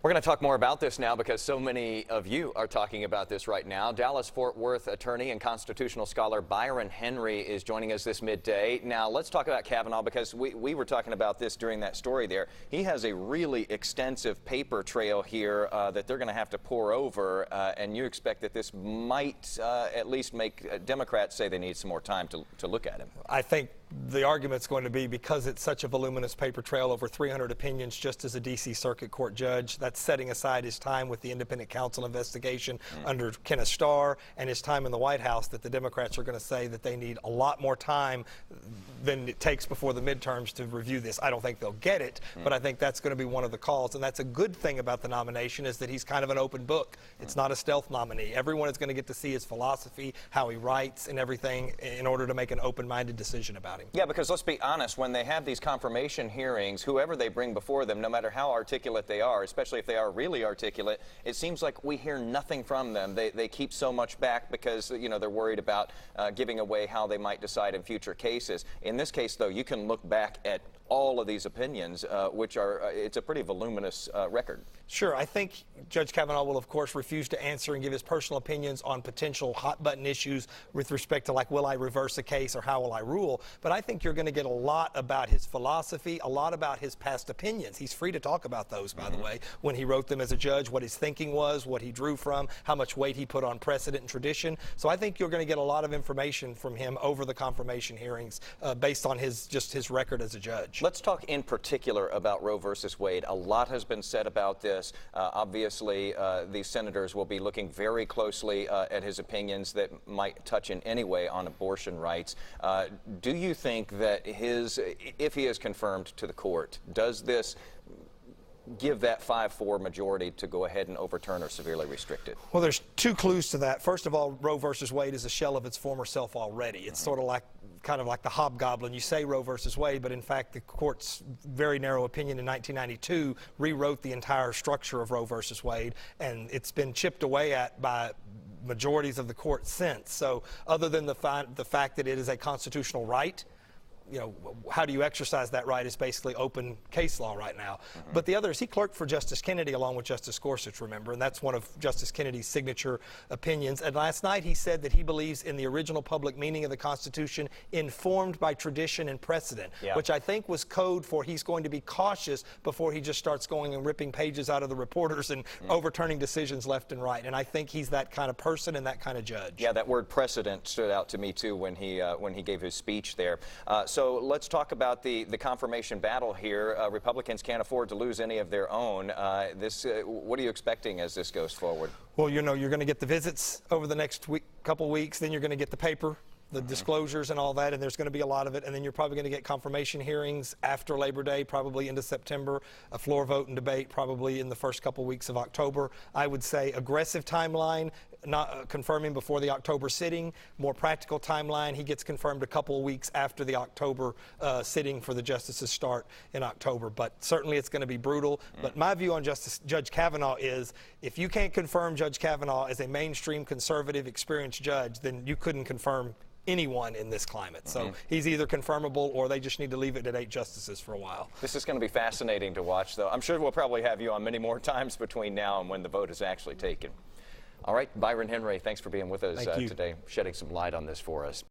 We're going to talk more about this now because so many of you are talking about this right now. Dallas-Fort Worth attorney and constitutional scholar Byron Henry is joining us this midday. Now, let's talk about Kavanugh because we were talking about this during that story there. He has a really extensive paper trail here that they're going to have to pour over, and you expect that this might at least make Democrats say they need some more time to look at him. I think the argument's going to be because it's such a voluminous paper trail, over 300 opinions just as a D.C. Circuit Court judge, that's setting aside his time with the independent counsel investigation under Kenneth Starr and his time in the White House, that the Democrats are going to say that they need a lot more time than it takes before the midterms to review this. I don't think they'll get it, but I think that's going to be one of the calls, and that's a good thing about the nomination, is that he's kind of an open book. It's not a stealth nominee. Everyone is going to get to see his philosophy, how he writes, and everything in order to make an open-minded decision about him. Yeah, because let's be honest, when they have these confirmation hearings, whoever they bring before them, no matter how articulate they are, especially if they are really articulate, it seems like we hear nothing from them. They keep so much back because, you know, they're worried about giving away how they might decide in future cases. In this case, though, you can look back at all of these opinions, which are, it's a pretty voluminous record. Sure. I think Judge Kavanugh will, of course, refuse to answer and give his personal opinions on potential hot-button issues with respect to, like, will I reverse a case or how will I rule? But I think you're going to get a lot about his philosophy, a lot about his past opinions. He's free to talk about those, by the way, when he wrote them as a judge, what his thinking was, what he drew from, how much weight he put on precedent and tradition. So I think you're going to get a lot of information from him over the confirmation hearings based on just his record as a judge. Let's talk in particular about Roe versus Wade. A lot has been said about this. Obviously, these senators will be looking very closely at his opinions that might touch in any way on abortion rights. Do you think that if he is confirmed to the court, does this give that 5-4 majority to go ahead and overturn or severely restrict it? Well, there's two clues to that. First of all, Roe versus Wade is a shell of its former self already. It's sort of like the hobgoblin. You say Roe versus Wade, but in fact the court's very narrow opinion in 1992 rewrote the entire structure of Roe versus Wade, and it's been chipped away at by majorities of the court since. So other than the fact that it is a constitutional right, you know, how do you exercise that right is basically open case law right now. But the other is he clerked for Justice Kennedy along with Justice Gorsuch, remember, and that's one of Justice Kennedy's signature opinions. And last night he said that he believes in the original public meaning of the Constitution informed by tradition and precedent, which I think was code for he's going to be cautious before he just starts going and ripping pages out of the reporters and overturning decisions left and right. And I think he's that kind of person and that kind of judge. Yeah, that word precedent stood out to me too when he gave his speech there. So let's talk about the confirmation battle here. Republicans can't afford to lose any of their own. What are you expecting as this goes forward? Well, you know, you're going to get the visits over the next couple weeks, then you're going to get the paper, the disclosures and all that, and there's going to be a lot of it, and then you're probably going to get confirmation hearings after Labor Day, probably into September, a floor vote and debate probably in the first couple weeks of October. I would say aggressive timeline, not confirming before the October sitting. More practical timeline, he gets confirmed a couple of weeks after the October sitting for the justices start in October. But certainly it's going to be brutal. But my view on Judge Kavanugh is if you can't confirm Judge Kavanugh as a mainstream conservative experienced judge, then you couldn't confirm anyone in this climate. So he's either confirmable or they just need to leave it at 8 justices for a while. This is going to be fascinating to watch, though. I'm sure we'll probably have you on many more times between now and when the vote is actually taken. All right, Byron Henry, thanks for being with us today, shedding some light on this for us.